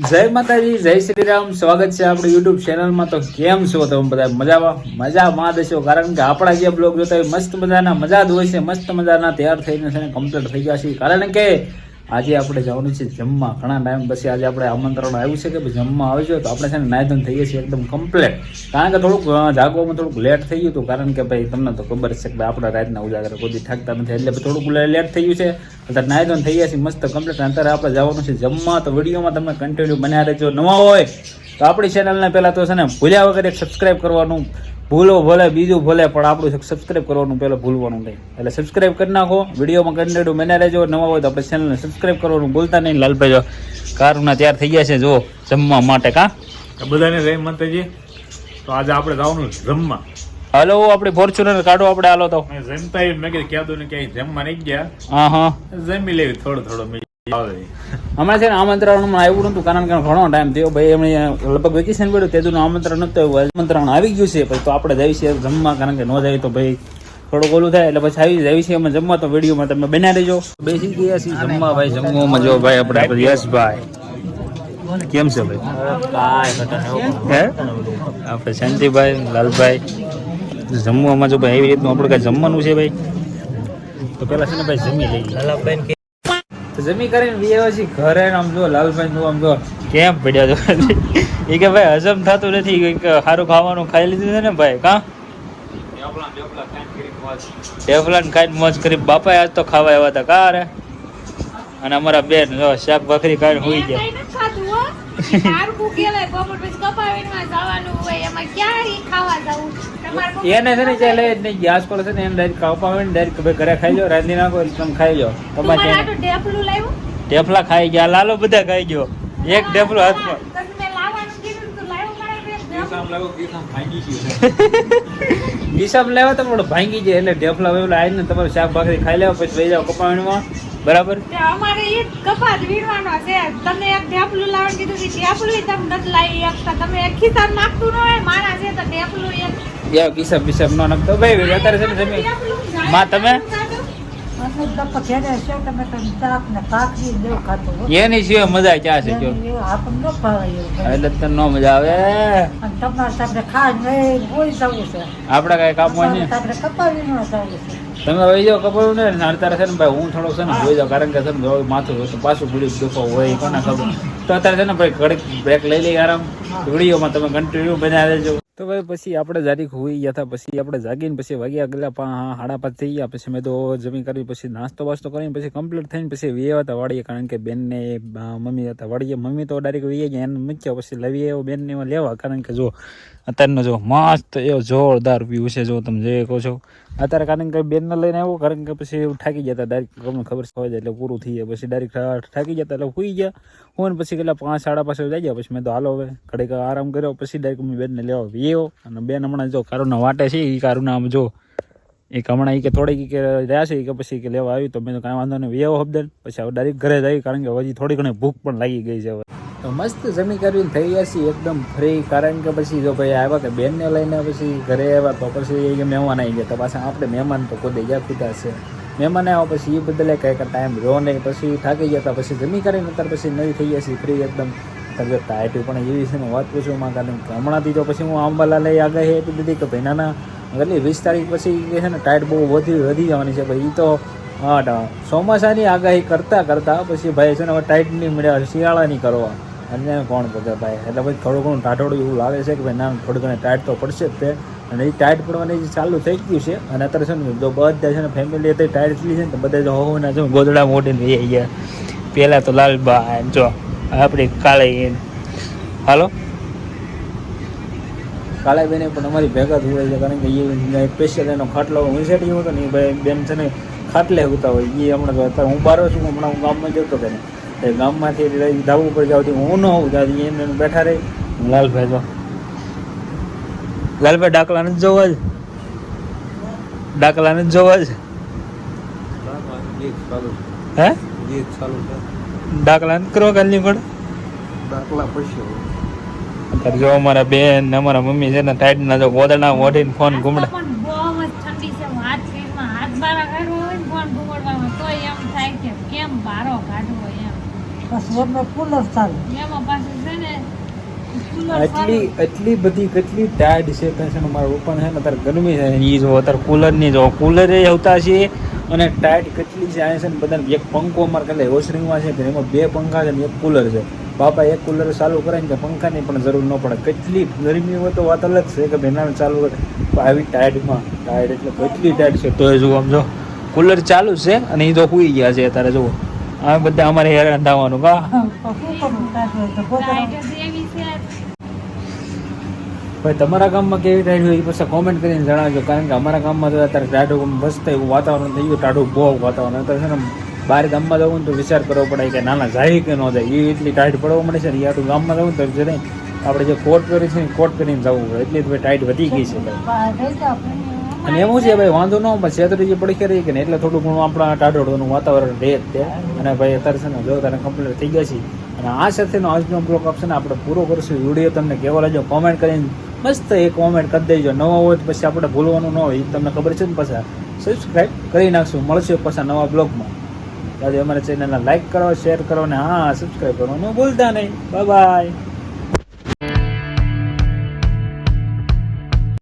જય માતાજી, જય શ્રી રામ. સ્વાગત છે આપણી યુટ્યુબ ચેનલમાં. તો કેમ છો તમે બધા? મજામાં દેશો? કારણ કે આપણા જે બ્લોગ જોતા હોય મસ્ત મજાના મજા જ હોય છે. મસ્ત મજાના તૈયાર થઈને છે ને કમ્પ્લીટ થઈ ગયા છે. કારણ કે આજે આપણે જવાનું છે જમવા. ઘણા ટાઈમ પછી આજે આપણે આમંત્રણ આવ્યું છે કે ભાઈ જમવા આવજો. તો આપણે છે ને નાયધન થઈએ છીએ એકદમ કમ્પ્લીટ. કારણ કે થોડુંક જાગવામાં થોડુંક લેટ થઈ ગયું હતું. કારણ કે ભાઈ તમને તો ખબર છે કે આપણે રાતના ઉજાગર કોઈ થાકતા નથી, એટલે થોડુંક લેટ થઈ ગયું છે. અત્યારે નાયધન થઈ ગયા છે મસ્ત કમ્પ્લીટ. અત્યારે આપણે જવાનું છે જમવા. તો વિડીયોમાં તમે કન્ટિન્યુ બન્યા રહેજો. નવા હોય તો આપણી ચેનલને પહેલાં તો છે ને ભૂલ્યા વગર એક સબસ્ક્રાઈબ કરવાનું ભૂલો ભલે, બીજું ભલે, પણ આપણું સબસ્ક્રાઈબ કરવાનું પહેલાં ભૂલવાનું નહીં. એટલે સબસ્ક્રાઈબ કરી નાખો. વિડીયોમાં કન્ટિન્યુ બન્યા રહેજો. નવા હોય તો આપણે ચેનલને સબસ્ક્રાઈબ કરવાનું ભૂલતા નહીં. લાલભાઈ જો કારુના તૈયાર થઈ ગયા છે જો જમવા માટે. બધાને જય માતાજી. તો આજે આપણે જવાનું જમવા. હાલો આપણે ફોર્ચ્યુનર કાઢો, આપણે હાલો તો જમતા મેં કીધું કહેતું ને ક્યાંય જમવા નહીં ગયા. હા જમી લેવી થોડો હમણાં છે ને આમંત્રણ આવ્યું નતું. કારણ કે ઘણો ટાઈમ થયો ભાઈ. એમણે લગભગ વેકેશન પડ્યું તેનું આમંત્રણ નતું આવ્યું. આમંત્રણ આવી ગયું છે પછી. તો આપણે જઈએ છીએ જમવા. કારણ કે ન જાય તો ભાઈ થોડુંક ઓલું થાય. એટલે પછી આવી જાય છે અમે જમવા. તો વિડીયોમાં તમે બના રહેજો. બેસી ગયા છીએ જમવા ભાઈ. જમવામાં જો ભાઈ આપણે યશભાઈ કેમ છે ભાઈ? હે આપણે શાંતિભાઈ, લાલભાઈ જમવામાં જો ભાઈ એવી રીતનું આપણે કાંઈ જમવાનું છે ભાઈ. તો પેલા છે ને ભાઈ જમી લઈએ. તો જમી કરીને વ્યવ છે ઘરે. આમ જો લાલભાઈ નું આમ જો કેમ પડ્યા જો એ કે ભાઈ હજમ થતું નથી. કંઈક સારું ખાવાનું ખાઈ લીધું છે ને ભાઈ. ટેફલાન ખાઈને મોજ કરી. બાપા આજ તો ખાવા આવ્યા હતા કા રે. અને અમારા બેન જો શાક ભાખરી ખાઈને હોઈ ગયા. એને છે ને ચાલે નહીં ગેસ પર છે ને એને ડાયરેક્ટ કાપાવે ને ડાયરેક્ટ ઘરે ખાઈ લો. રાંધી નાખો એટલે તમે ખાઈ લો. ટેફલા ખાઈ ગયા. લાલો બધા ખાઈ ગયો. એક ટેફલો હાથમાં હિસાબ લેવા તો પણ ભાંગી જાય. એટલે ઢેફલા વેફલા આવીને તમારે શાક ભાખરી ખાઈ લેવા પછી લઈ જાવ કપાવણીમાં. બરાબર. અમારે એક કપાસ વીણવાનો છે. તમે એક ઢેફલું લાવવાનું કીધું કે ઢેફલું તમે નથી લાવી શકતા. તમે એક ખિસ્સા નાખતું ન હોય માણા છે તો ઢેફલું એક કિસાબ બિસાબ ન નાખતો ભાઈ. અત્યારે છે ને જમી માં તમે એની સિવાય મજા ક્યાં છે? એટલે તને ન મજા આવે. આપડે કઈ કાપવાની તમે વહી જાઓ કપડું ને અત્યારે છે ને ભાઈ હું થોડોક છે ને વહી જાઉં. કારણ કે છે ને માથું પાછું ગુડી દુખો હોય કોને ખબર. તો અત્યારે છે ને ભાઈ ઘડીક બ્રેક લઈ લઈ આરામ. વિડીયોમાં તમે કન્ટિન્યુ બનાવી દેજો. તો ભાઈ પછી આપણે જારીક હોઈ ગયા હતા. પછી આપણે જાગીને પછી વાગ્યા ગયેલા 5:30 થઈ ગયા. પછી મેં તો જમી કરી પછી નાસ્તો બાસ્તો કરીને પછી કમ્પ્લીટ થઈને પછી વીએ હતા વાડીએ. કારણ કે બેનને મમ્મી હતા વાડીએ. મમ્મી તો ડાયરેક્ટ વીએ ગયા એને મૂક્યા. પછી લવી આવ્યો બેનને એમાં લેવા. કારણ કે જો અત્યારનો જો મસ્ત એવો જોરદાર વ્યૂ છે જો તમે જે કહો છો અત્યારે. કારણ કે બેનને લઈને આવ્યો. કારણ કે પછી એવું થાકી ગયા હતા ડાયરેક્ટ. તમને ખબર છે એટલે પૂરું થઈ જાય. પછી ડાયરેક્ટ થાકી ગયા એટલે સુઈ ગયા. હું પછી કેટલા 5:30 જઈ ગયા. પછી મેં તો હાલો હવે ઘડીક આરામ કર્યો. પછી ડાયરેક્ટ મેં બેનને લેવા વીયો. અને બેન હમણાં જો કારુના વાટે છે. એ કારુના આમ જો એક હમણાં કે થોડીક કે રહ્યા છે કે પછી કે લેવા આવ્યું. તો મેં તો કાંઈ વાંધો નહીં વીયો હબદન. પછી હવે ડાયરેક્ટ ઘરે જ આવી. કારણ કે હજી થોડી ઘણી ભૂખ પણ લાગી ગઈ છે હવે. તો મસ્ત જમી કરીને થઈ ગયા છીએ એકદમ ફ્રી. કારણ કે પછી જો ભાઈ આવ્યા કે બેનને લઈને પછી ઘરે આવ્યા. તો પછી મહેમાન આવી ગયા. તો પાછા આપણે મહેમાન તો કોઈ ગયા ખુદા છે. મહેમાન આવ્યા પછી એ બદલે કંઈક ટાઈમ રહ્યો નહીં. પછી થાકી ગયા હતા. પછી જમી કરીને અત્યારે પછી નવી થઈ ગયા છીએ ફ્રી એકદમ. અત્યારે ટાઈટ પણ એવી છે ને વાત પૂછું માં. કારણ કે હમણાંથી તો પછી હું આંબાલાલે આગાહી આપી દીધી કે ભાઈ નાના એટલે 20 તારીખ પછી છે ને ટાઈટ બહુ વધી જવાની છે ભાઈ. એ તો ચોમાસાની આગાહી કરતાં પછી ભાઈ છે ને હવે ટાઈટ નહીં મળ્યા શિયાળાની કરવા. અને કોણ પગે ભાઈ. એટલે પછી થોડું ઘણું ટાઢોડું એવું લાગે છે કે ભાઈ ના થોડું ઘણું ટાઈટ તો પડશે જ તે. અને એ ટાઈટ પડવાની ચાલુ થઈ ગયું છે. અને અત્યારે છે ને જો બધા છે ને ફેમિલી હતી ટાઈટ એટલી છે ને તો બધા જો હોના જો ગોદડા મોટીને રહી ગયા. પહેલાં તો લાલભાઈ જો આપણી કાળી હાલો કાળા બેને પણ અમારી ભેગા જ હોય છે. કારણ કે એ સ્પેશિયલ એનો ખાટલો ઊંચેડી હતો ને એ ભાઈ બેન છે ને ખાટલે હોતા હોય. એ હમણાં અત્યારે હું બારો છું. હમણાં હું ગામમાં જતો કે ને ગામમાંથી ધાબુ ઉપર જાવતી હું ન હોઉં ત્યારે એને બેઠા રહી. લાલભાઈ જો લાલભાઈ ડાકલા નથી જોવા જ. ડાકલા નથી જોવા જ. હે ડાકલા નથી કરવા કાલની પણ દાખલા પછી અત્યારે જો અમારા બેન ને અમારા મમ્મી છે ને ટાઈટ ના જો ગોદડા મોઢીને ફોન ઘૂમડે. એમાં પાછું છે ને cooler એટલી બધી કેટલી ટાઈટ છે કે મારા પપ્પાને છે ને અત્યારે ગરમી છે એ જો અત્યારે કુલરની જો કુલર આવતા છે અને ટાઈટ કેટલી છે આ છે ને બધાને એક પંખો અમારે કાલે વોશરિંગમાં છે કે એમાં 2 પંખા છે ને એક કુલર છે બાપા એક કુલર ચાલુ કરે ને કે પંખાની પણ જરૂર ન પડે કેટલી ગરમી હોય તો વાત અલગ છે કે બેના ચાલુ કરે આવી ટાઈટમાં ટાઈટ એટલે કેટલી ટાઈટ છે તો જો આમ જો કુલર ચાલુ છે અને એ તો સુઈ ગયા છે અત્યારે જુઓ આ બધા અમારે હેરાન થવાનું કા લાઈટ જ એવી છે. ભાઈ તમારા ગામમાં કેવી ટાઈટ હોય એ પછી કોમેન્ટ કરીને જણાવજો કારણ કે અમારા ગામમાં તો અત્યારે ટાઢું મસ્ત એવું વાતાવરણ થઈ ગયું ટાઢું બહુ વાતાવરણ અત્યારે છે ને બહાર ગામમાં જવું ને તો વિચાર કરવો પડે કે નાના જાય કે ન જાય એ એટલી ટાઈટ પડવા મળે છે ને યાર ગામમાં જવું ને તો છે ને આપણે જે કોટ કરી છે ને કોટ કરીને જવું પડે એટલી ભાઈ ટાઈટ વધી ગઈ છે ભાઈ અને એવું છે ભાઈ વાંધો ન આવે છેતરી જે પડી રહી કે ને એટલે થોડું ઘણું આપણા ટાઢોળનું વાતાવરણ રહે જ તે અને ભાઈ અત્યારે છે ને જો તારે કમ્પ્લીટ થઈ ગયા છે અને આ સાથેનો આજનો બ્લોગ આપશે ને આપણે પૂરો કરશું વિડીયો તમને કેવો લાગ્યો કોમેન્ટ કરીને મસ્ત એક કોમેન્ટ કરી દેજો નવા હોય તો પછી આપણે ભૂલવાનું ન હોય એ તમને ખબર છે ને પછી સબસ્ક્રાઈબ કરી નાખશું મળશે પાછા નવા બ્લોગમાં ત્યારે અમારા ચેનલને લાઈક કરો શેર કરો ને હા સબસ્ક્રાઈબ કરવાનું ભૂલતા નહીં બાય બાય.